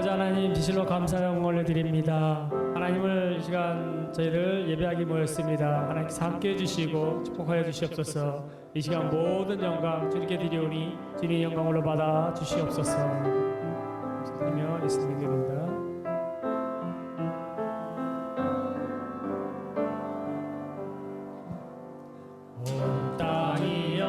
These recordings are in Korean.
아버지 하나님, 진실로 감사 영광을 드립니다. 하나님을 이 시간 저희를 예배하기 모였습니다. 하나님께서 함께해 주시고 축복하여 주시옵소서. 이 시간 모든 영광 주님께 드리오니 주님의 영광으로 받아 주시옵소서. 드리며 예수님 기도합니다. 온 땅이여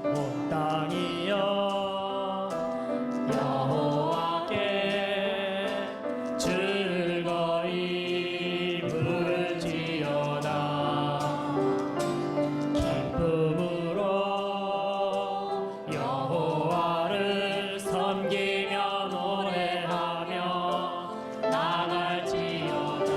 온 땅이여 여호와께 즐거이 부를지어다. 기쁨으로 여호와를 섬기며 노래하며 나갈지어다.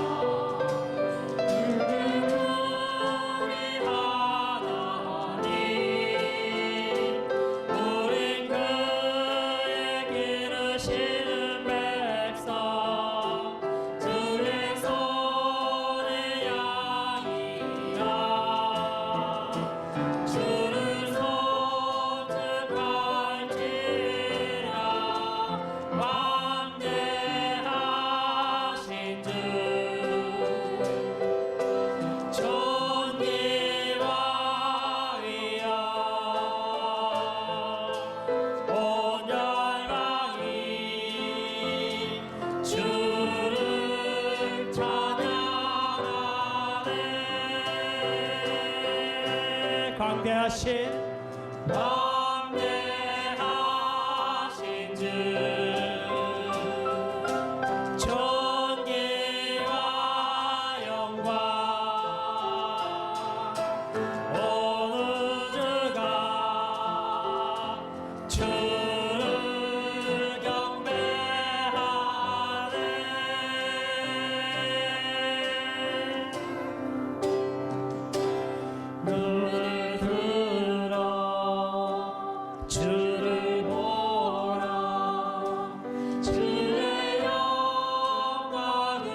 광대하신 주 존귀와 영광 온 우주가 주를 경배하네. 주를 보라. 주의 영광을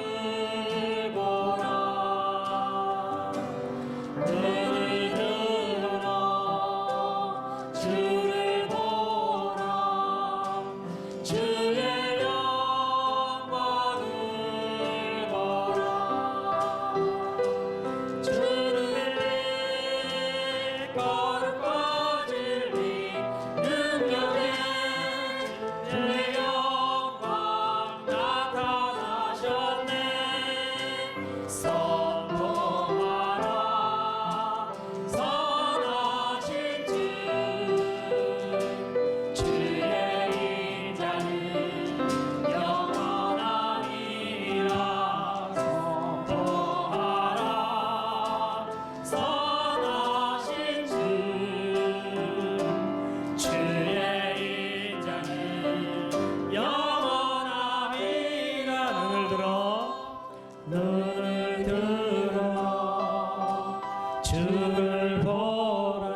보라. 눈을 들어 주를 보라. 주의 영광을 보라. 주를 거룩과 진리 능력에 주의 영광 나타나셨네. 선포하라 선하신 주 주의 인자는 영원하리라. 선포하라 선하신 주 주의 인자는 영원하리라. 눈을 들어 주를 보라.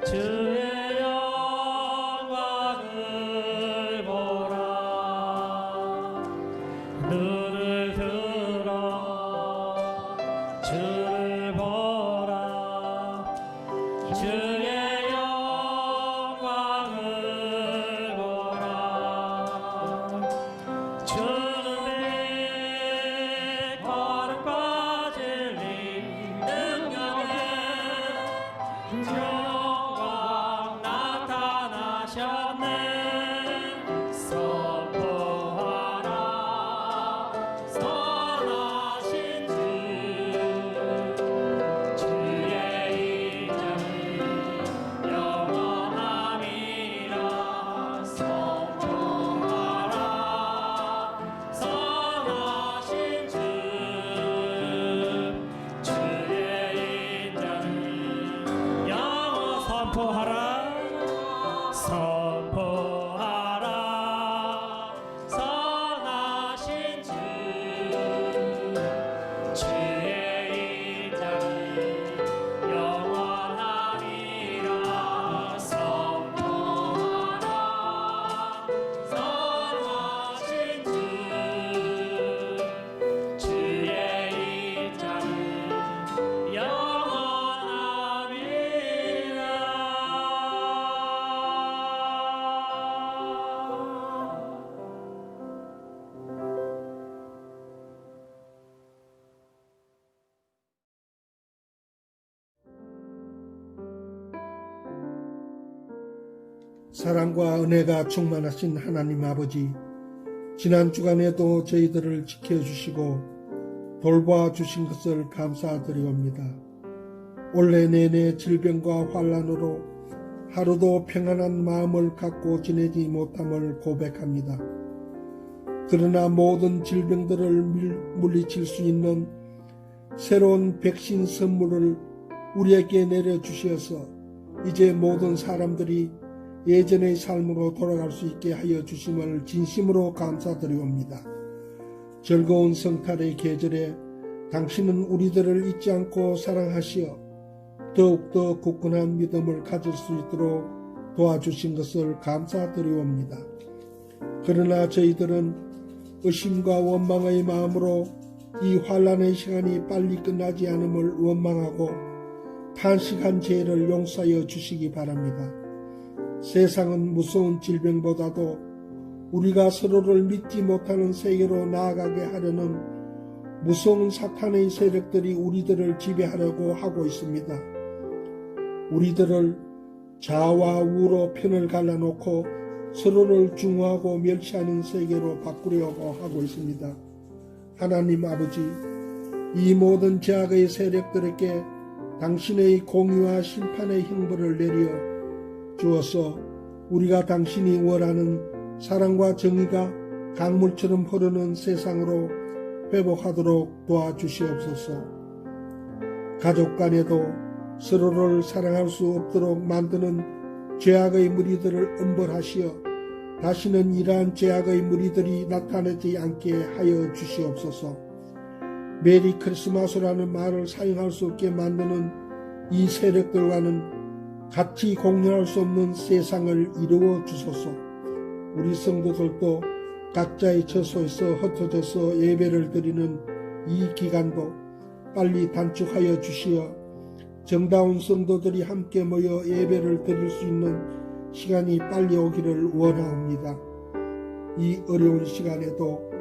주의 영광을 보라. 눈을 들어 주를 보라. 주의 영광을 보라. 주는 사랑과 은혜가 충만하신 하나님 아버지, 지난 주간에도 저희들을 지켜주시고 돌봐주신 것을 감사드리옵니다. 올해 내내 질병과 환난으로 하루도 평안한 마음을 갖고 지내지 못함을 고백합니다. 그러나 모든 질병들을 물리칠 수 있는 새로운 백신 선물을 우리에게 내려주셔서 이제 모든 사람들이 예전의 삶으로 돌아갈 수 있게 하여 주심을 진심으로 감사드리옵니다. 즐거운 성탄의 계절에 당신은 우리들을 잊지 않고 사랑하시어 더욱더 굳건한 믿음을 가질 수 있도록 도와주신 것을 감사드리옵니다. 그러나 저희들은 의심과 원망의 마음으로 이 환난의 시간이 빨리 끝나지 않음을 원망하고 탄식한 죄를 용서하여 주시기 바랍니다. 세상은 무서운 질병보다도 우리가 서로를 믿지 못하는 세계로 나아가게 하려는 무서운 사탄의 세력들이 우리들을 지배하려고 하고 있습니다. 우리들을 좌와 우로 편을 갈라놓고 서로를 중화하고 멸시하는 세계로 바꾸려고 하고 있습니다. 하나님 아버지, 이 모든 죄악의 세력들에게 당신의 공의와 심판의 형벌을 내려 주어서 우리가 당신이 원하는 사랑과 정의가 강물처럼 흐르는 세상으로 회복하도록 도와주시옵소서. 가족 간에도 서로를 사랑할 수 없도록 만드는 죄악의 무리들을 엄벌하시어 다시는 이러한 죄악의 무리들이 나타나지 않게 하여 주시옵소서. 메리 크리스마스라는 말을 사용할 수 없게 만드는 이 세력들과는 같이 공존할 수 없는 세상을 이루어 주소서. 우리 성도들도 각자의 처소에서 흩어져서 예배를 드리는 이 기간도 빨리 단축하여 주시어 정다운 성도들이 함께 모여 예배를 드릴 수 있는 시간이 빨리 오기를 원하옵니다. 이 어려운 시간에도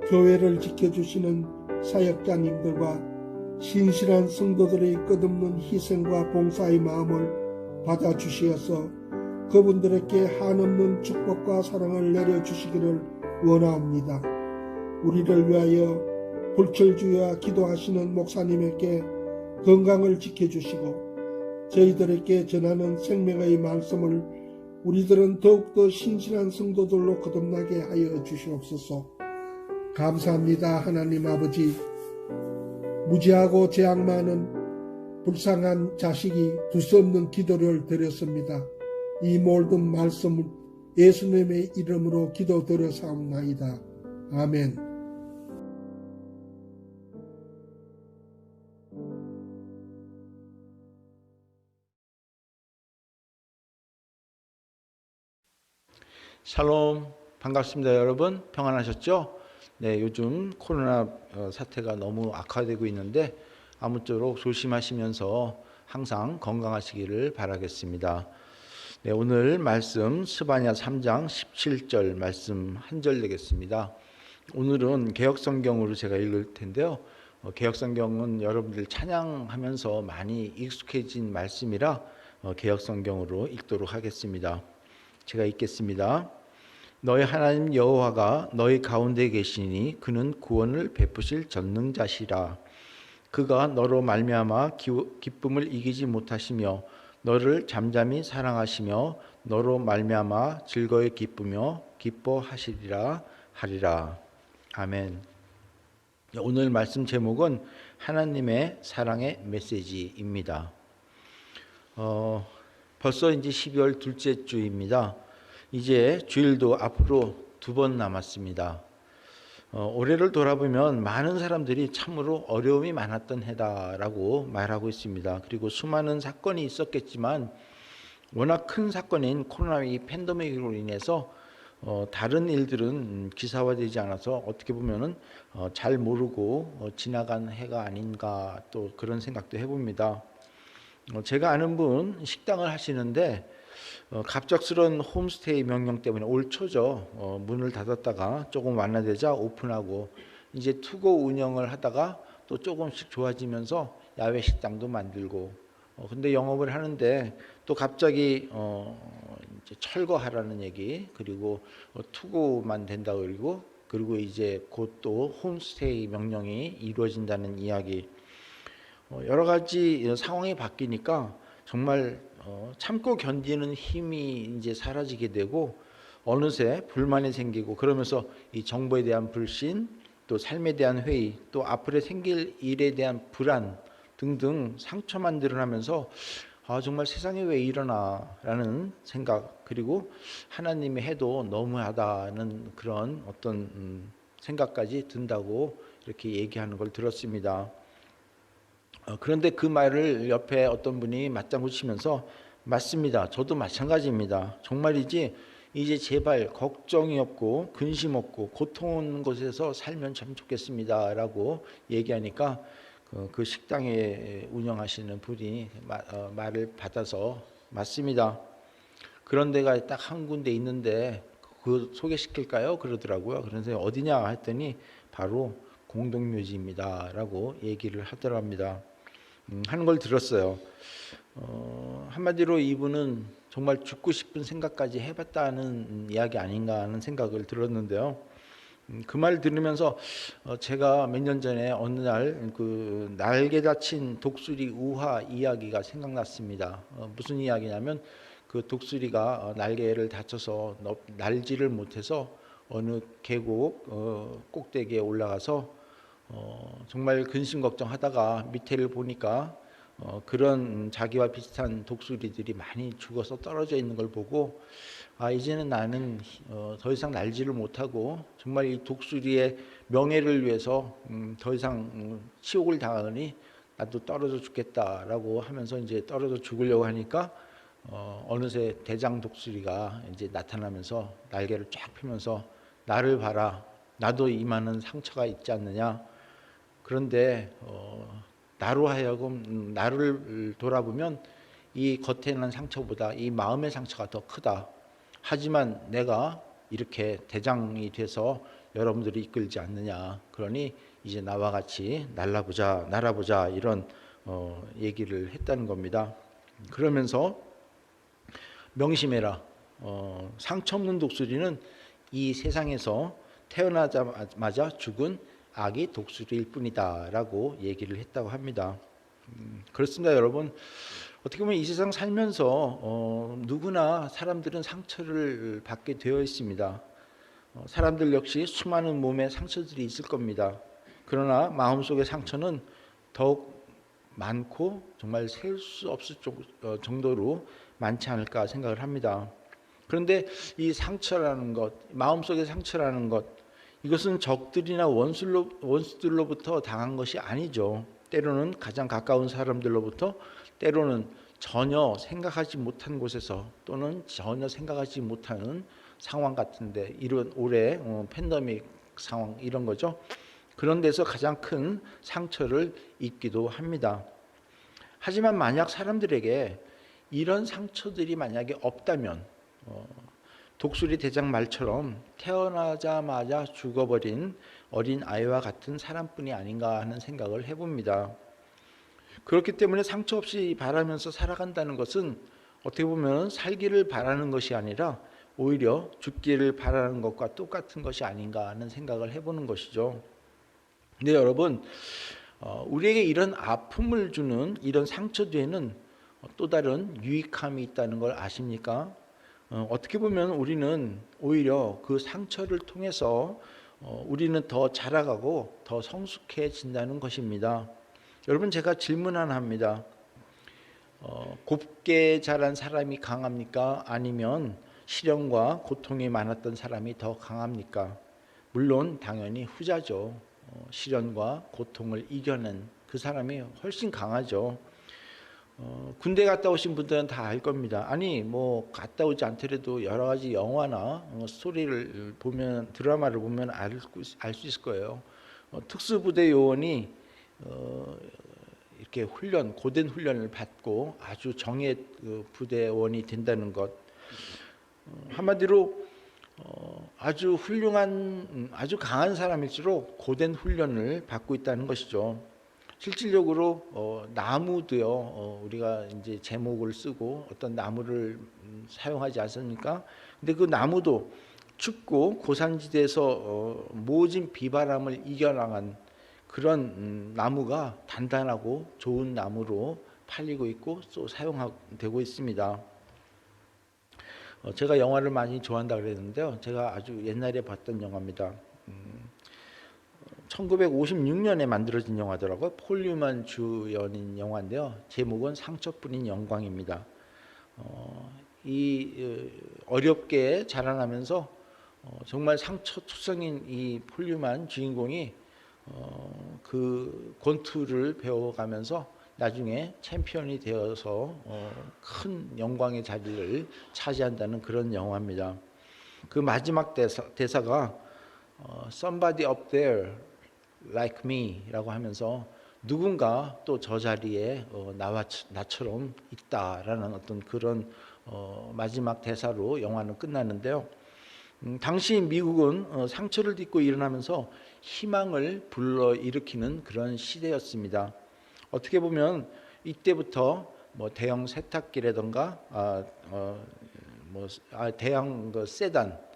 교회를 지켜주시는 사역자님들과 신실한 성도들의 끝없는 희생과 봉사의 마음을 받아주시어서 그분들에게 한없는 축복과 사랑을 내려주시기를 원하옵니다. 우리를 위하여 불철주야 기도하시는 목사님에게 건강을 지켜주시고 저희들에게 전하는 생명의 말씀을 우리들은 더욱더 신실한 성도들로 거듭나게 하여 주시옵소서. 감사합니다. 하나님 아버지, 무지하고 죄악 많은 불쌍한 자식이 두서없는 기도를 드렸습니다. 이 모든 말씀을 예수님의 이름으로 기도드려사옵나이다. 아멘. 샬롬, 반갑습니다. 여러분 평안하셨죠? 네, 요즘 코로나 사태가 너무 악화되고 있는데 아무쪼록 조심하시면서 항상 건강하시기를 바라겠습니다. 네, 오늘 말씀 스바냐 3장 17절 말씀 한 절 되겠습니다. 오늘은 개역성경으로 제가 읽을 텐데요. 개역성경은 여러분들 찬양하면서 많이 익숙해진 말씀이라 개역성경으로 읽도록 하겠습니다. 제가 읽겠습니다. 너희 하나님 여호와가 너희 가운데 계시니 그는 구원을 베푸실 전능자시라. 그가 너로 말미암아 기쁨을 이기지 못하시며 너를 잠잠히 사랑하시며 너로 말미암아 즐거이 기쁘며 기뻐하시리라 하리라. 아멘. 오늘 말씀 제목은 하나님의 사랑의 메시지입니다. 벌써 이제 12월 둘째 주입니다. 이제 주일도 앞으로 2번 남았습니다. 올해를 돌아보면 많은 사람들이 참으로 어려움이 많았던 해다라고 말하고 있습니다. 그리고 수많은 사건이 있었겠지만 워낙 큰 사건인 코로나 이 팬데믹으로 인해서 다른 일들은 기사화되지 않아서 어떻게 보면은 잘 모르고 지나간 해가 아닌가 또 그런 생각도 해봅니다. 제가 아는 분 식당을 하시는데 갑작스런 홈스테이 명령 때문에 올 초죠. 문을 닫았다가 조금 완화되자 오픈하고 이제 투고 운영을 하다가 또 조금씩 좋아지면서 야외 식당도 만들고 근데 영업을 하는데 또 갑자기 이제 철거하라는 얘기, 그리고 투고만 된다 그리고 이제 곧 또 홈스테이 명령이 이루어진다는 이야기. 여러 가지 상황이 바뀌니까 정말 참고 견디는 힘이 이제 사라지게 되고 어느새 불만이 생기고, 그러면서 이 정부에 대한 불신, 또 삶에 대한 회의, 또 앞으로 생길 일에 대한 불안 등등 상처만 드러나면서 정말 세상에 왜 이러나라는 생각, 그리고 하나님이 해도 너무하다는 그런 어떤 생각까지 든다고 이렇게 얘기하는 걸 들었습니다. 그런데 그 말을 옆에 어떤 분이 맞장구 치면서 맞습니다. 저도 마찬가지입니다. 정말이지 이제 제발 걱정이 없고 근심 없고 고통 없는 곳에서 살면 참 좋겠습니다 라고 얘기하니까 그 식당에 운영하시는 분이 말을 받아서 맞습니다. 그런 데가 딱 한 군데 있는데 그 소개시킬까요? 그러더라고요. 그래서 어디냐 했더니 바로 공동묘지입니다 라고 얘기를 하더랍니다. 하는 걸 들었어요. 한마디로 이분은 정말 죽고 싶은 생각까지 해봤다는 이야기 아닌가 하는 생각을 들었는데요. 그 말 들으면서 제가 몇 년 전에 어느 날 그 날개 다친 독수리 우화 이야기가 생각났습니다. 무슨 이야기냐면 그 독수리가 날개를 다쳐서 날지를 못해서 어느 계곡 꼭대기에 올라가서 정말 근심 걱정하다가 밑에를 보니까 그런 자기와 비슷한 독수리들이 많이 죽어서 떨어져 있는 걸 보고 이제는 나는 더 이상 날지를 못하고 정말 이 독수리의 명예를 위해서 더 이상 치욕을 당하니 나도 떨어져 죽겠다라고 하면서 이제 떨어져 죽으려고 하니까 어느새 대장 독수리가 이제 나타나면서 날개를 쫙 펴면서 나를 봐라, 나도 이만한 상처가 있지 않느냐. 그런데 나로 하여금 나를 돌아보면 이 겉에 있는 상처보다 이 마음의 상처가 더 크다. 하지만 내가 이렇게 대장이 돼서 여러분들이 이끌지 않느냐. 그러니 이제 나와 같이 날아보자 이런 얘기를 했다는 겁니다. 그러면서 명심해라. 상처 없는 독수리는 이 세상에서 태어나자마자 죽은 아기 독수리일 뿐이다라고 얘기를 했다고 합니다. 그렇습니다, 여러분. 어떻게 보면 이 세상 살면서 누구나 사람들은 상처를 받게 되어 있습니다. 사람들 역시 수많은 몸에 상처들이 있을 겁니다. 그러나 마음속의 상처는 더욱 많고 정말 셀 수 없을 정도로 많지 않을까 생각을 합니다. 그런데 이 상처라는 것, 마음속의 상처라는 것, 이것은 적들이나 원수들로부터 당한 것이 아니죠. 때로는 가장 가까운 사람들로부터, 때로는 전혀 생각하지 못한 곳에서, 또는 전혀 생각하지 못하는 상황 같은데, 이런 올해 팬데믹 상황 이런 거죠. 그런 데서 가장 큰 상처를 입기도 합니다. 하지만 만약 사람들에게 이런 상처들이 만약에 없다면 독수리 대장 말처럼 태어나자마자 죽어버린 어린 아이와 같은 사람뿐이 아닌가 하는 생각을 해봅니다. 그렇기 때문에 상처 없이 바라면서 살아간다는 것은 어떻게 보면 살기를 바라는 것이 아니라 오히려 죽기를 바라는 것과 똑같은 것이 아닌가 하는 생각을 해보는 것이죠. 근데 여러분, 우리에게 이런 아픔을 주는 이런 상처 뒤에는 또 다른 유익함이 있다는 걸 아십니까? 어떻게 보면 우리는 오히려 그 상처를 통해서 우리는 더 자라가고 더 성숙해진다는 것입니다. 여러분, 제가 질문 하나 합니다. 곱게 자란 사람이 강합니까? 아니면 시련과 고통이 많았던 사람이 더 강합니까? 물론 당연히 후자죠. 시련과 고통을 이겨낸 그 사람이 훨씬 강하죠. 군대 갔다 오신 분들은 다 알 겁니다. 아니 뭐 갔다 오지 않더라도 여러 가지 영화나 스토리를 보면, 드라마를 보면 알 수 있을 거예요. 특수부대 요원이 이렇게 고된 훈련을 받고 아주 정예 부대원이 된다는 것, 한마디로 아주 훌륭한, 아주 강한 사람일수록 고된 훈련을 받고 있다는 것이죠. 실질적으로 나무도요. 우리가 이제 제목을 쓰고 어떤 나무를 사용하지 않습니까? 근데 그 나무도 춥고 고산지대에서 모진 비바람을 이겨나간 그런 나무가 단단하고 좋은 나무로 팔리고 있고 또 사용되고 있습니다. 제가 영화를 많이 좋아한다 그랬는데요. 제가 아주 옛날에 봤던 영화입니다. 1956년에 만들어진 영화더라고요. 폴 뉴만 주연인 영화인데요. 제목은 상처뿐인 영광입니다. 어렵게 자라나면서 정말 상처투성인 이 폴 뉴만 주인공이 그 권투를 배워가면서 나중에 챔피언이 되어서 큰 영광의 자리를 차지한다는 그런 영화입니다. 그 마지막 대사가 Somebody up there like me 라고 하면서 누군가 또 저 자리에 나처럼 있다라는 어떤 그런 마지막 대사로 영화는 끝나는데요. 당시 미국은 상처를 딛고 일어나면서 희망을 불러일으키는 그런 시대였습니다. 어떻게 보면 이때부터 대형 세탁기라든가 대형 세단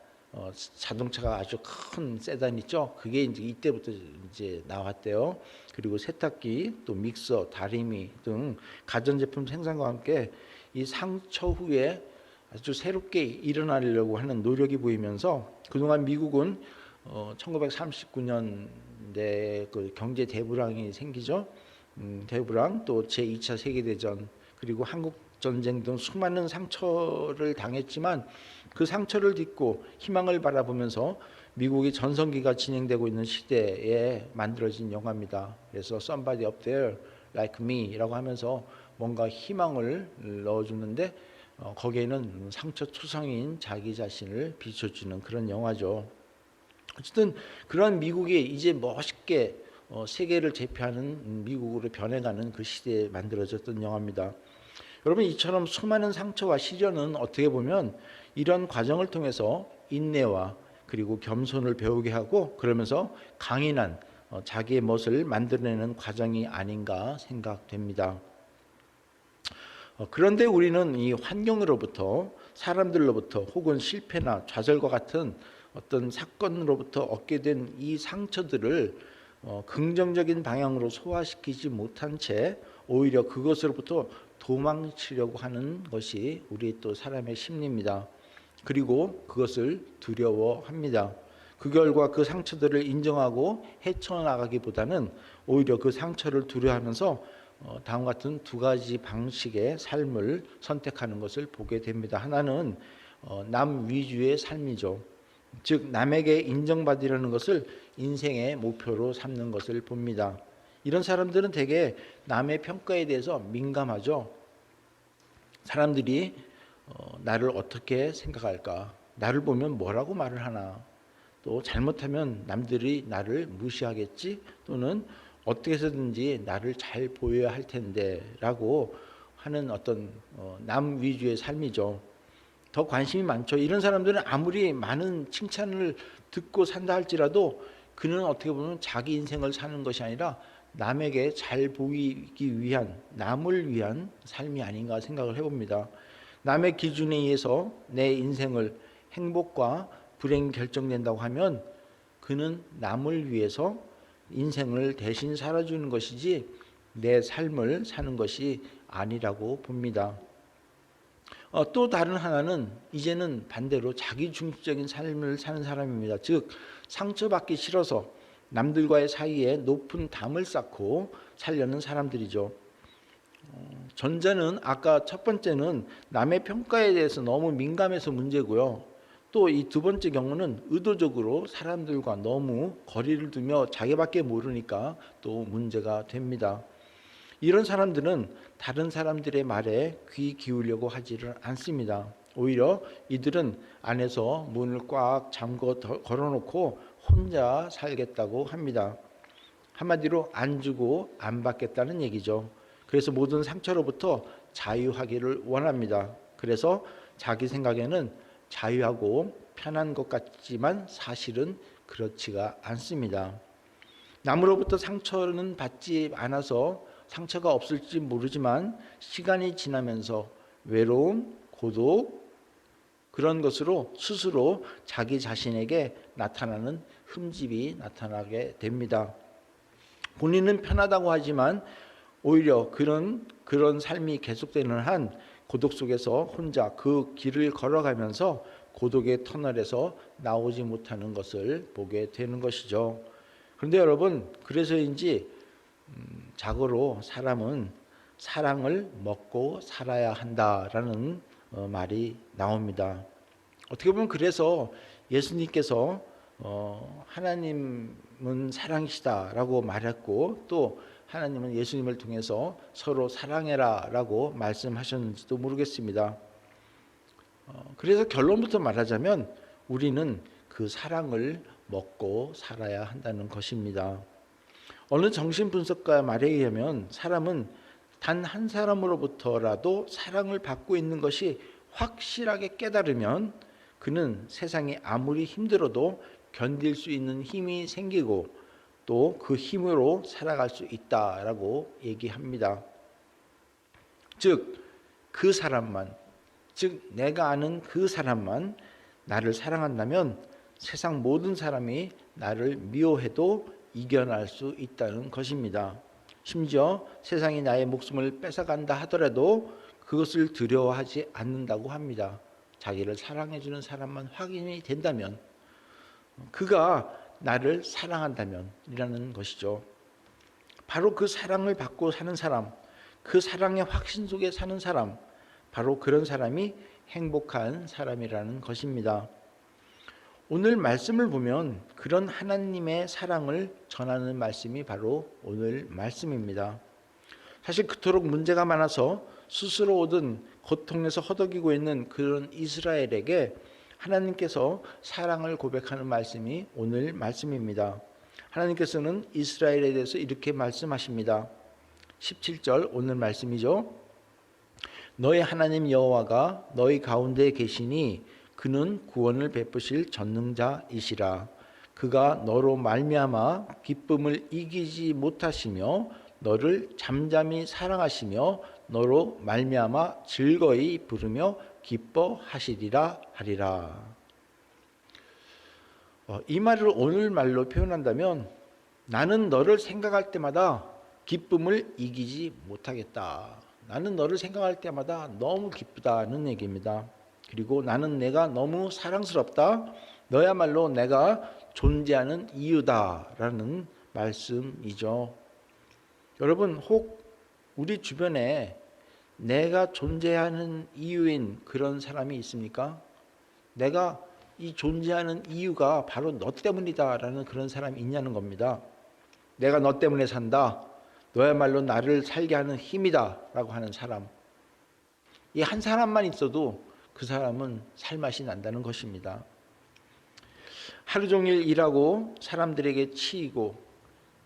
자동차가 아주 큰 세단 있죠. 그게 이제 이때부터 이제 나왔대요. 그리고 세탁기, 또 믹서, 다리미 등 가전제품 생산과 함께 이 상처 후에 아주 새롭게 일어나려고 하는 노력이 보이면서 그동안 미국은 1939년대 그 경제 대불황이 생기죠. 대불황, 또 제2차 세계대전, 그리고 한국 전쟁 등 수많은 상처를 당했지만 그 상처를 딛고 희망을 바라보면서 미국의 전성기가 진행되고 있는 시대에 만들어진 영화입니다. 그래서 Somebody up there like me라고 하면서 뭔가 희망을 넣어주는데 거기에는 상처투성인 자기 자신을 비춰주는 그런 영화죠. 어쨌든 그런 미국이 이제 멋있게 세계를 제패하는 미국으로 변해가는 그 시대에 만들어졌던 영화입니다. 여러분, 이처럼 수많은 상처와 시련은 어떻게 보면 이런 과정을 통해서 인내와 그리고 겸손을 배우게 하고 그러면서 강인한 자기의 멋을 만들어내는 과정이 아닌가 생각됩니다. 그런데 우리는 이 환경으로부터, 사람들로부터, 혹은 실패나 좌절과 같은 어떤 사건으로부터 얻게 된 이 상처들을 긍정적인 방향으로 소화시키지 못한 채 오히려 그것으로부터 도망치려고 하는 것이 우리 또 사람의 심리입니다. 그리고 그것을 두려워합니다. 그 결과 그 상처들을 인정하고 헤쳐나가기보다는 오히려 그 상처를 두려워하면서 다음과 같은 두 가지 방식의 삶을 선택하는 것을 보게 됩니다. 하나는 남 위주의 삶이죠. 즉 남에게 인정받으려는 것을 인생의 목표로 삼는 것을 봅니다. 이런 사람들은 대개 남의 평가에 대해서 민감하죠. 사람들이 나를 어떻게 생각할까? 나를 보면 뭐라고 말을 하나? 또 잘못하면 남들이 나를 무시하겠지? 또는 어떻게 해서든지 나를 잘 보여야 할 텐데 라고 하는 어떤 남 위주의 삶이죠. 더 관심이 많죠. 이런 사람들은 아무리 많은 칭찬을 듣고 산다 할지라도 그는 어떻게 보면 자기 인생을 사는 것이 아니라 남에게 잘 보이기 위한, 남을 위한 삶이 아닌가 생각을 해봅니다. 남의 기준에 의해서 내 인생을 행복과 불행이 결정된다고 하면 그는 남을 위해서 인생을 대신 살아주는 것이지 내 삶을 사는 것이 아니라고 봅니다. 또 다른 하나는 이제는 반대로 자기중심적인 삶을 사는 사람입니다. 즉 상처받기 싫어서 남들과의 사이에 높은 담을 쌓고 살려는 사람들이죠. 전자는 아까 첫 번째는 남의 평가에 대해서 너무 민감해서 문제고요. 또 이 두 번째 경우는 의도적으로 사람들과 너무 거리를 두며 자기밖에 모르니까 또 문제가 됩니다. 이런 사람들은 다른 사람들의 말에 귀 기울려고 하지를 않습니다. 오히려 이들은 안에서 문을 꽉 잠궈 걸어놓고 혼자 살겠다고 합니다. 한마디로 안 주고 안 받겠다는 얘기죠. 그래서 모든 상처로부터 자유하기를 원합니다. 그래서 자기 생각에는 자유하고 편한 것 같지만 사실은 그렇지가 않습니다. 남으로부터 상처는 받지 않아서 상처가 없을지 모르지만 시간이 지나면서 외로움, 고독 그런 것으로 스스로 자기 자신에게 나타나는 흠집이 나타나게 됩니다. 본인은 편하다고 하지만 오히려 그런 삶이 계속되는 한 고독 속에서 혼자 그 길을 걸어가면서 고독의 터널에서 나오지 못하는 것을 보게 되는 것이죠. 그런데 여러분, 그래서인지 자고로 사람은 사랑을 먹고 살아야 한다라는 말이 나옵니다. 어떻게 보면 그래서 예수님께서 하나님은 사랑이시다라고 말했고 또 하나님은 예수님을 통해서 서로 사랑해라라고 말씀하셨는지도 모르겠습니다. 그래서 결론부터 말하자면 우리는 그 사랑을 먹고 살아야 한다는 것입니다. 어느 정신분석가 말에 의하면 사람은 단 한 사람으로부터라도 사랑을 받고 있는 것이 확실하게 깨달으면 그는 세상이 아무리 힘들어도 견딜 수 있는 힘이 생기고 또 그 힘으로 살아갈 수 있다라고 얘기합니다. 즉, 그 사람만, 즉 내가 아는 그 사람만 나를 사랑한다면 세상 모든 사람이 나를 미워해도 이겨낼 수 있다는 것입니다. 심지어 세상이 나의 목숨을 뺏어간다 하더라도 그것을 두려워하지 않는다고 합니다. 자기를 사랑해주는 사람만 확인이 된다면, 그가 나를 사랑한다면 이라는 것이죠. 바로 그 사랑을 받고 사는 사람, 그 사랑의 확신 속에 사는 사람, 바로 그런 사람이 행복한 사람이라는 것입니다. 오늘 말씀을 보면 그런 하나님의 사랑을 전하는 말씀이 바로 오늘 말씀입니다. 사실 그토록 문제가 많아서 스스로 얻은 고통에서 허덕이고 있는 그런 이스라엘에게 하나님께서 사랑을 고백하는 말씀이 오늘 말씀입니다. 하나님께서는 이스라엘에 대해서 이렇게 말씀하십니다. 17절 오늘 말씀이죠. 너희 하나님 여호와가 너희 가운데 계시니 그는 구원을 베푸실 전능자이시라. 그가 너로 말미암아 기쁨을 이기지 못하시며 너를 잠잠히 사랑하시며 너로 말미암아 즐거이 부르며 기뻐하시리라 하리라. 이 말을 오늘 말로 표현한다면 나는 너를 생각할 때마다 기쁨을 이기지 못하겠다. 나는 너를 생각할 때마다 너무 기쁘다는 얘기입니다. 그리고 나는 내가 너무 사랑스럽다. 너야말로 내가 존재하는 이유다라는 말씀이죠. 여러분, 혹 우리 주변에 내가 존재하는 이유인 그런 사람이 있습니까? 내가 이 존재하는 이유가 바로 너 때문이다라는 그런 사람이 있냐는 겁니다. 내가 너 때문에 산다. 너야말로 나를 살게 하는 힘이다 라고 하는 사람. 이 한 사람만 있어도 그 사람은 살맛이 난다는 것입니다. 하루 종일 일하고 사람들에게 치이고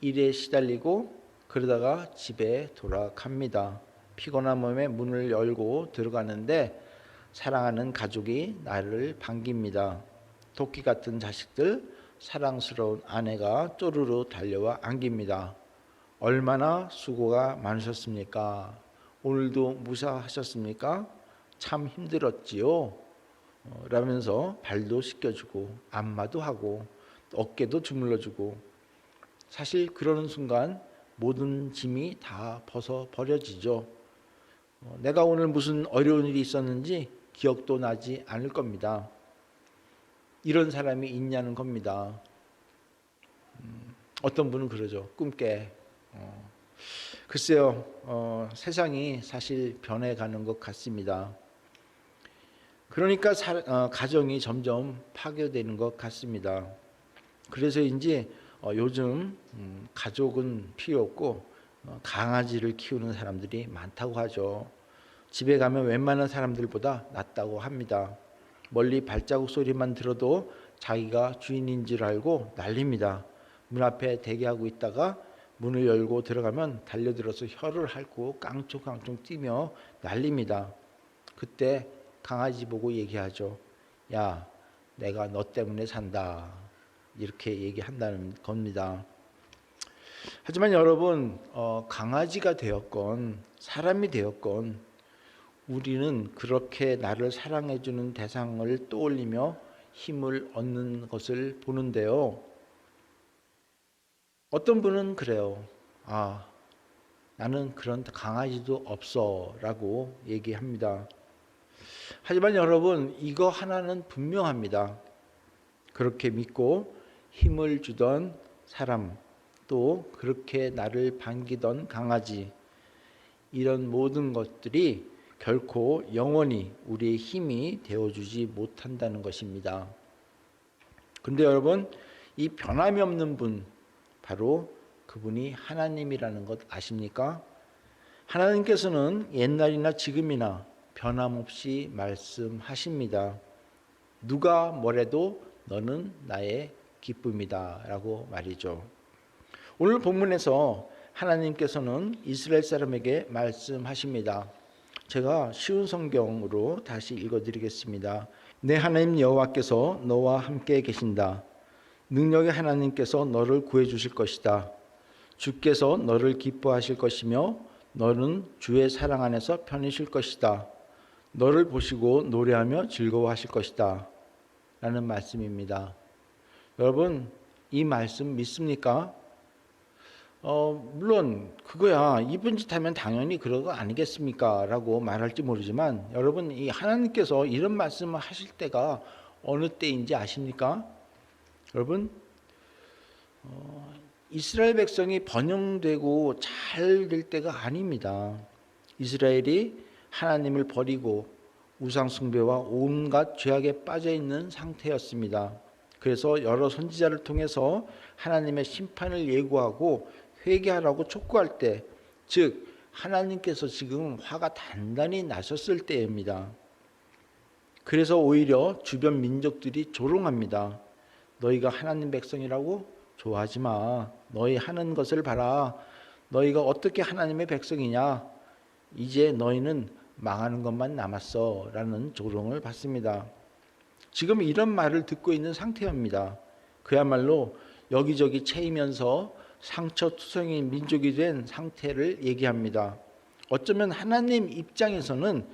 일에 시달리고 그러다가 집에 돌아갑니다. 피곤한 몸에 문을 열고 들어가는데 사랑하는 가족이 나를 반깁니다. 도끼 같은 자식들, 사랑스러운 아내가 쪼르르 달려와 안깁니다. 얼마나 수고가 많으셨습니까? 오늘도 무사하셨습니까? 참 힘들었지요? 라면서 발도 씻겨주고 안마도 하고 어깨도 주물러주고 사실 그러는 순간 모든 짐이 다 벗어버려지죠. 내가 오늘 무슨 어려운 일이 있었는지 기억도 나지 않을 겁니다. 이런 사람이 있냐는 겁니다. 어떤 분은 그러죠. 꿈깨. 글쎄요. 세상이 사실 변해가는 것 같습니다. 그러니까 가정이 점점 파괴되는 것 같습니다. 그래서인지 요즘 가족은 필요 없고 강아지를 키우는 사람들이 많다고 하죠. 집에 가면 웬만한 사람들보다 낫다고 합니다. 멀리 발자국 소리만 들어도 자기가 주인인 줄 알고 난립니다. 문 앞에 대기하고 있다가 문을 열고 들어가면 달려들어서 혀를 핥고 깡총깡총 뛰며 난립니다. 그때 강아지 보고 얘기하죠. 야, 내가 너 때문에 산다. 이렇게 얘기한다는 겁니다. 하지만 여러분, 강아지가 되었건 사람이 되었건 우리는 그렇게 나를 사랑해주는 대상을 떠올리며 힘을 얻는 것을 보는데요. 어떤 분은 그래요. 나는 그런 강아지도 없어 라고 얘기합니다. 하지만 여러분, 이거 하나는 분명합니다. 그렇게 믿고 힘을 주던 사람, 또 그렇게 나를 반기던 강아지, 이런 모든 것들이 결코 영원히 우리의 힘이 되어주지 못한다는 것입니다. 그런데 여러분, 이 변함이 없는 분, 바로 그분이 하나님이라는 것 아십니까? 하나님께서는 옛날이나 지금이나 변함없이 말씀하십니다. 누가 뭐래도 너는 나의 기쁨이다 라고 말이죠. 오늘 본문에서 하나님께서는 이스라엘 사람에게 말씀하십니다. 제가 쉬운 성경으로 다시 읽어드리겠습니다. 내 하나님 여호와께서 너와 함께 계신다. 능력의 하나님께서 너를 구해주실 것이다. 주께서 너를 기뻐하실 것이며 너는 주의 사랑 안에서 편히 쉴 것이다. 너를 보시고 노래하며 즐거워하실 것이다 라는 말씀입니다. 여러분, 이 말씀 믿습니까? 물론 그거야 이쁜 짓 하면 당연히 그런 거 아니겠습니까? 라고 말할지 모르지만 여러분, 이 하나님께서 이런 말씀을 하실 때가 어느 때인지 아십니까? 여러분, 이스라엘 백성이 번영되고 잘 될 때가 아닙니다. 이스라엘이 하나님을 버리고 우상숭배와 온갖 죄악에 빠져 있는 상태였습니다. 그래서 여러 선지자를 통해서 하나님의 심판을 예고하고 회개하라고 촉구할 때, 즉 하나님께서 지금 화가 단단히 나셨을 때입니다. 그래서 오히려 주변 민족들이 조롱합니다. 너희가 하나님 백성이라고? 좋아하지 마. 너희 하는 것을 봐라. 너희가 어떻게 하나님의 백성이냐? 이제 너희는 망하는 것만 남았어 라는 조롱을 받습니다. 지금 이런 말을 듣고 있는 상태입니다. 그야말로 여기저기 채이면서 상처투성인 민족이 된 상태를 얘기합니다. 어쩌면 하나님 입장에서는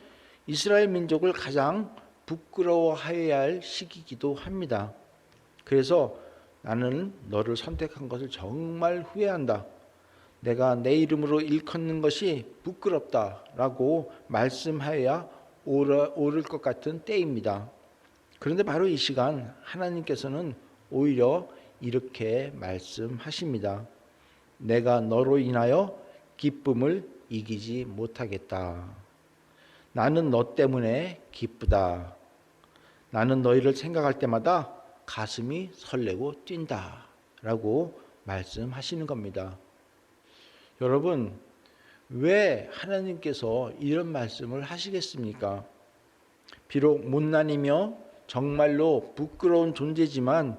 이스라엘 민족을 가장 부끄러워해야 할 시기이기도 합니다. 그래서 나는 너를 선택한 것을 정말 후회한다. 내가 내 이름으로 일컫는 것이 부끄럽다라고 말씀하여야 옳을 것 같은 때입니다. 그런데 바로 이 시간 하나님께서는 오히려 이렇게 말씀하십니다. 내가 너로 인하여 기쁨을 이기지 못하겠다. 나는 너 때문에 기쁘다. 나는 너희를 생각할 때마다 가슴이 설레고 뛴다 라고 말씀하시는 겁니다. 여러분, 왜 하나님께서 이런 말씀을 하시겠습니까? 비록 못난이며 정말로 부끄러운 존재지만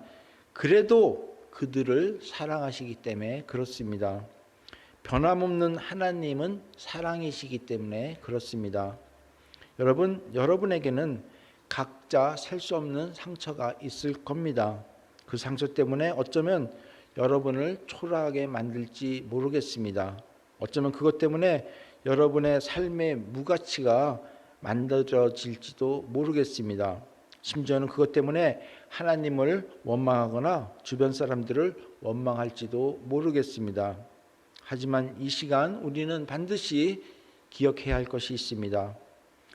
그래도 그들을 사랑하시기 때문에 그렇습니다. 변함없는 하나님은 사랑이시기 때문에 그렇습니다. 여러분, 여러분에게는 각자 셀 수 없는 상처가 있을 겁니다. 그 상처 때문에 어쩌면 여러분을 초라하게 만들지 모르겠습니다. 어쩌면 그것 때문에 여러분의 삶의 무가치가 만들어질지도 모르겠습니다. 심지어는 그것 때문에 하나님을 원망하거나 주변 사람들을 원망할지도 모르겠습니다. 하지만 이 시간 우리는 반드시 기억해야 할 것이 있습니다.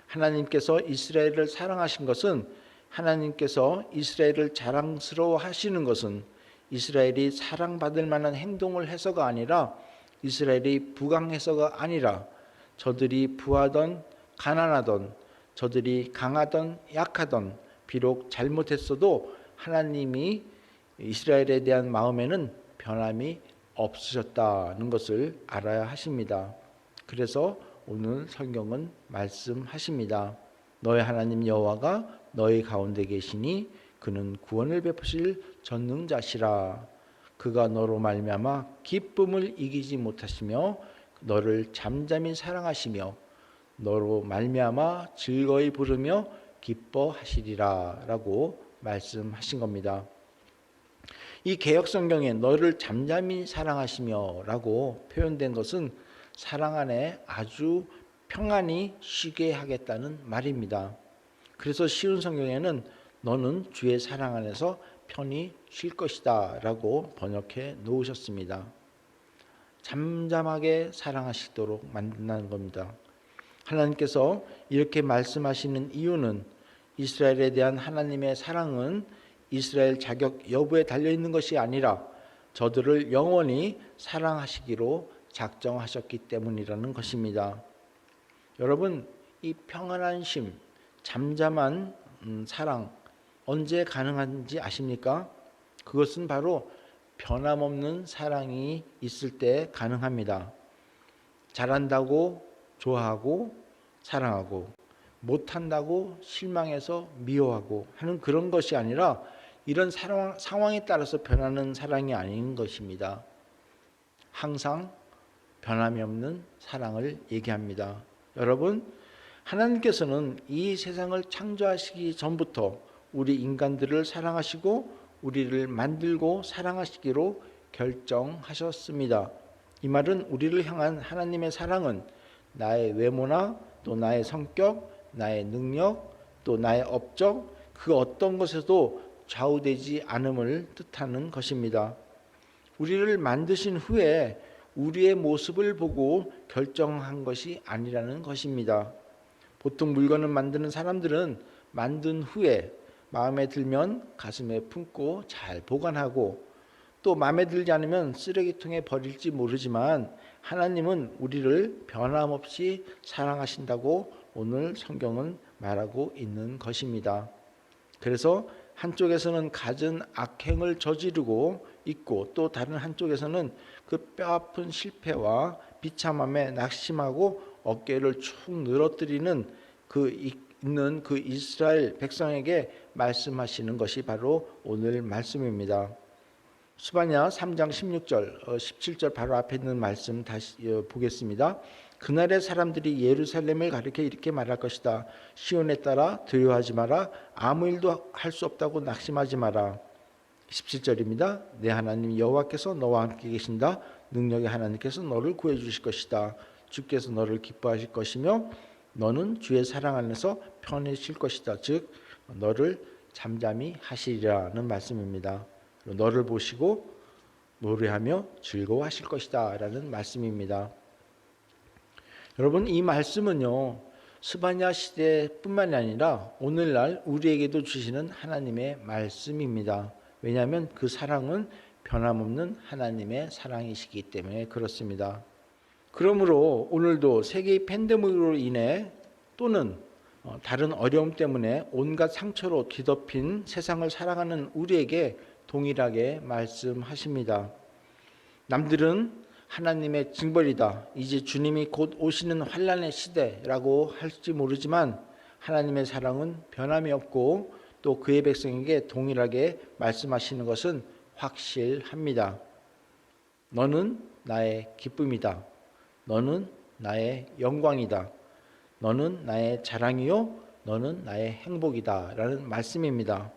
하나님께서 이스라엘을 사랑하신 것은, 하나님께서 이스라엘을 자랑스러워 하시는 것은 이스라엘이 사랑받을 만한 행동을 해서가 아니라, 이스라엘이 부강해서가 아니라, 저들이 부하던 가난하던, 저들이 강하던 약하던, 비록 잘못했어도 하나님이 이스라엘에 대한 마음에는 변함이 없으셨다는 것을 알아야 하십니다. 그래서 오늘 성경은 말씀하십니다. 너의 하나님 여호와가 너희 가운데 계시니 그는 구원을 베푸실 전능자시라. 그가 너로 말미암아 기쁨을 이기지 못하시며 너를 잠잠히 사랑하시며 너로 말미암아 즐거이 부르며 기뻐하시리라 라고 말씀하신 겁니다. 이 개역 성경에 너를 잠잠히 사랑하시며라고 표현된 것은 사랑 안에 아주 평안히 쉬게 하겠다는 말입니다. 그래서 쉬운 성경에는 너는 주의 사랑 안에서 편히 쉴 것이다 라고 번역해 놓으셨습니다. 잠잠하게 사랑하시도록 만든다는 겁니다. 하나님께서 이렇게 말씀하시는 이유는 이스라엘에 대한 하나님의 사랑은 이스라엘 자격 여부에 달려있는 것이 아니라 저들을 영원히 사랑하시기로 작정하셨기 때문이라는 것입니다. 여러분, 이 평안한 쉼, 잠잠한 사랑 언제 가능한지 아십니까? 그것은 바로 변함없는 사랑이 있을 때 가능합니다. 잘한다고 좋아하고 사랑하고 못한다고 실망해서 미워하고 하는 그런 것이 아니라 이런 상황에 따라서 변하는 사랑이 아닌 것입니다. 항상 변함이 없는 사랑을 얘기합니다. 여러분, 하나님께서는 이 세상을 창조하시기 전부터 우리 인간들을 사랑하시고 우리를 만들고 사랑하시기로 결정하셨습니다. 이 말은 우리를 향한 하나님의 사랑은 나의 외모나 또 나의 성격, 나의 능력, 또 나의 업적, 그 어떤 것에도 좌우되지 않음을 뜻하는 것입니다. 우리를 만드신 후에 우리의 모습을 보고 결정한 것이 아니라는 것입니다. 보통 물건을 만드는 사람들은 만든 후에 마음에 들면 가슴에 품고 잘 보관하고 또 마음에 들지 않으면 쓰레기통에 버릴지 모르지만 하나님은 우리를 변함없이 사랑하신다고 오늘 성경은 말하고 있는 것입니다. 그래서 한쪽에서는 갖은 악행을 저지르고 있고 또 다른 한쪽에서는 그 뼈아픈 실패와 비참함에 낙심하고 어깨를 축 늘어뜨리는 있는 그 이스라엘 백성에게 말씀하시는 것이 바로 오늘 말씀입니다. 스바냐 3장 16절, 17절 바로 앞에 있는 말씀 다시 보겠습니다. 그날의 사람들이 예루살렘을 가리켜 이렇게 말할 것이다. 시온에 따라 두려워하지 마라. 아무 일도 할 수 없다고 낙심하지 마라. 17절입니다. 내 하나님 여호와께서 너와 함께 계신다. 능력의 하나님께서 너를 구해 주실 것이다. 주께서 너를 기뻐하실 것이며 너는 주의 사랑 안에서 편히 쉴 것이다. 즉 너를 잠잠히 하시리라는 말씀입니다. 너를 보시고 노래하며 즐거워하실 것이다 라는 말씀입니다. 여러분, 이 말씀은요 스바냐 시대뿐만이 아니라 오늘날 우리에게도 주시는 하나님의 말씀입니다. 왜냐하면 그 사랑은 변함없는 하나님의 사랑이시기 때문에 그렇습니다. 그러므로 오늘도 세계의 팬데믹으로 인해 또는 다른 어려움 때문에 온갖 상처로 뒤덮인 세상을 살아가는 우리에게 동일하게 말씀하십니다. 남들은 하나님의 징벌이다. 이제 주님이 곧 오시는 환난의 시대라고 할지 모르지만 하나님의 사랑은 변함이 없고 또 그의 백성에게 동일하게 말씀하시는 것은 확실합니다. 너는 나의 기쁨이다. 너는 나의 영광이다. 너는 나의 자랑이요. 너는 나의 행복이다. 라는 말씀입니다.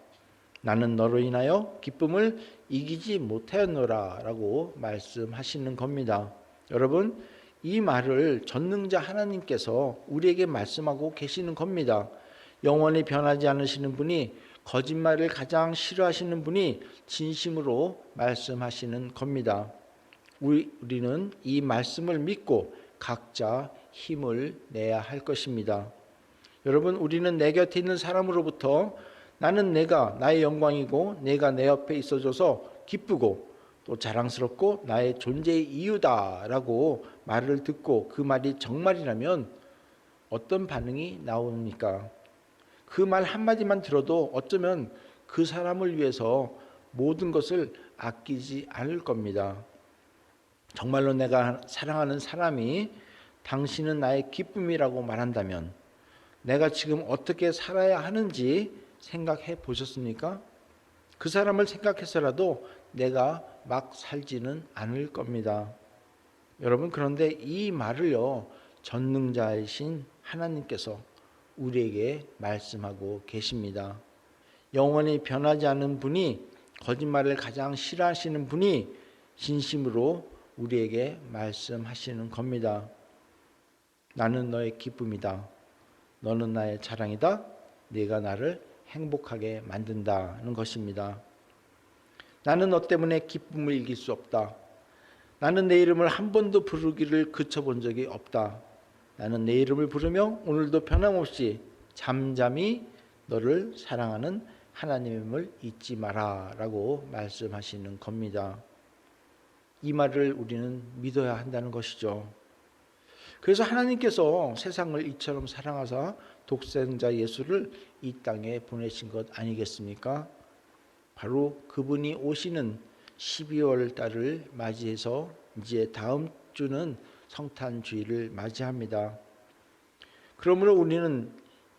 나는 너로 인하여 기쁨을 이기지 못하였노라 라고 말씀하시는 겁니다. 여러분, 이 말을 전능자 하나님께서 우리에게 말씀하고 계시는 겁니다. 영원히 변하지 않으시는 분이, 거짓말을 가장 싫어하시는 분이 진심으로 말씀하시는 겁니다. 우리는 이 말씀을 믿고 각자 힘을 내야 할 것입니다. 여러분, 우리는 내 곁에 있는 사람으로부터 나는 내가 나의 영광이고 내가 내 옆에 있어줘서 기쁘고 또 자랑스럽고 나의 존재의 이유다라고 말을 듣고 그 말이 정말이라면 어떤 반응이 나옵니까? 그 말 한마디만 들어도 어쩌면 그 사람을 위해서 모든 것을 아끼지 않을 겁니다. 정말로 내가 사랑하는 사람이 당신은 나의 기쁨이라고 말한다면 내가 지금 어떻게 살아야 하는지 생각해 보셨습니까? 그 사람을 생각해서라도 내가 막 살지는 않을 겁니다. 여러분, 그런데 이 말을요 전능자이신 하나님께서 우리에게 말씀하고 계십니다. 영원히 변하지 않은 분이 거짓말을 가장 싫어하시는 분이 진심으로 우리에게 말씀하시는 겁니다. 나는 너의 기쁨이다. 너는 나의 자랑이다. 네가 나를 행복하게 만든다는 것입니다. 나는 너 때문에 기쁨을 이길 수 없다. 나는 내 이름을 한 번도 부르기를 그쳐본 적이 없다. 나는 내 이름을 부르며 오늘도 변함없이 잠잠히 너를 사랑하는 하나님임을 잊지 마라 라고 말씀하시는 겁니다. 이 말을 우리는 믿어야 한다는 것이죠. 그래서 하나님께서 세상을 이처럼 사랑하사 독생자 예수를 이 땅에 보내신 것 아니겠습니까? 바로 그분이 오시는 12월 달을 맞이해서 이제 다음 주는 성탄주의를 맞이합니다. 그러므로 우리는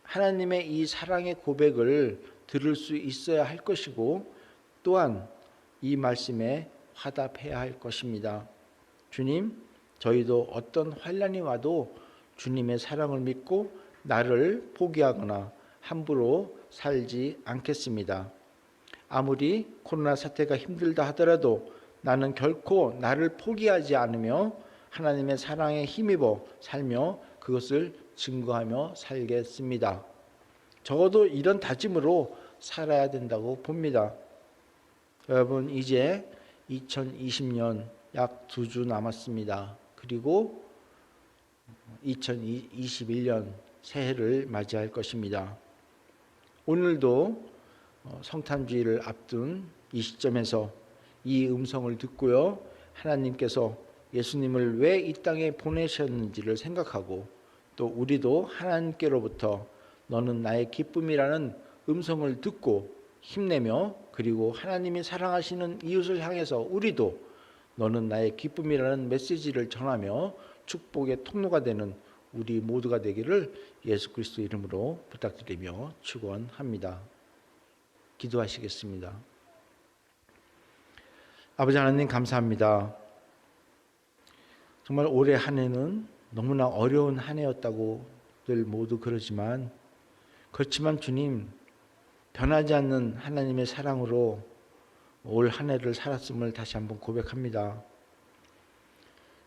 하나님의 이 사랑의 고백을 들을 수 있어야 할 것이고 또한 이 말씀에 화답해야 할 것입니다. 주님, 저희도 어떤 환난이 와도 주님의 사랑을 믿고 나를 포기하거나 함부로 살지 않겠습니다. 아무리 코로나 사태가 힘들다 하더라도 나는 결코 나를 포기하지 않으며 하나님의 사랑에 힘입어 살며 그것을 증거하며 살겠습니다. 적어도 이런 다짐으로 살아야 된다고 봅니다. 여러분, 이제 2020년 약 2주 남았습니다. 그리고 2021년 새해를 맞이할 것입니다. 오늘도 성탄주의를 앞둔 이 시점에서 이 음성을 듣고요, 하나님께서 예수님을 왜 이 땅에 보내셨는지를 생각하고 또 우리도 하나님께로부터 너는 나의 기쁨이라는 음성을 듣고 힘내며 그리고 하나님이 사랑하시는 이웃을 향해서 우리도 너는 나의 기쁨이라는 메시지를 전하며 축복의 통로가 되는 우리 모두가 되기를 예수 그리스도 이름으로 부탁드리며 축원합니다. 기도하시겠습니다. 아버지 하나님, 감사합니다. 정말 올해 한 해는 너무나 어려운 한 해였다고들 모두 그러지만 그렇지만 주님, 변하지 않는 하나님의 사랑으로 올 한 해를 살았음을 다시 한번 고백합니다.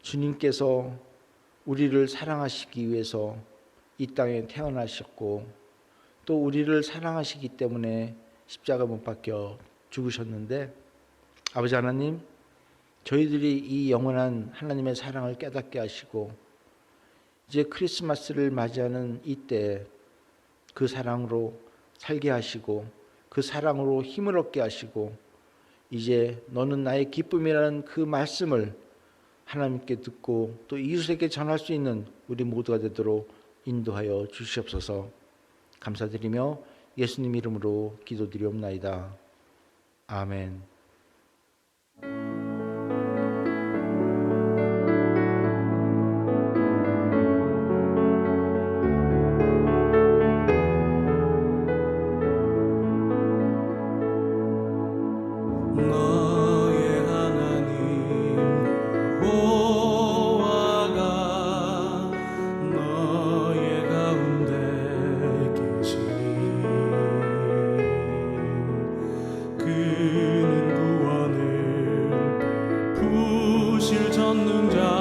주님께서 우리를 사랑하시기 위해서 이 땅에 태어나셨고 또 우리를 사랑하시기 때문에 십자가 못 박혀 죽으셨는데, 아버지 하나님, 저희들이 이 영원한 하나님의 사랑을 깨닫게 하시고 이제 크리스마스를 맞이하는 이때 그 사랑으로 살게 하시고 그 사랑으로 힘을 얻게 하시고 이제 너는 나의 기쁨이라는 그 말씀을 하나님께 듣고 또 이웃에게 전할 수 있는 우리 모두가 되도록 인도하여 주시옵소서. 감사드리며 예수님 이름으로 기도드리옵나이다. 아멘. 너의 하나님 여호와가 너의 가운데 계시 그는 구원을 베푸실 전능자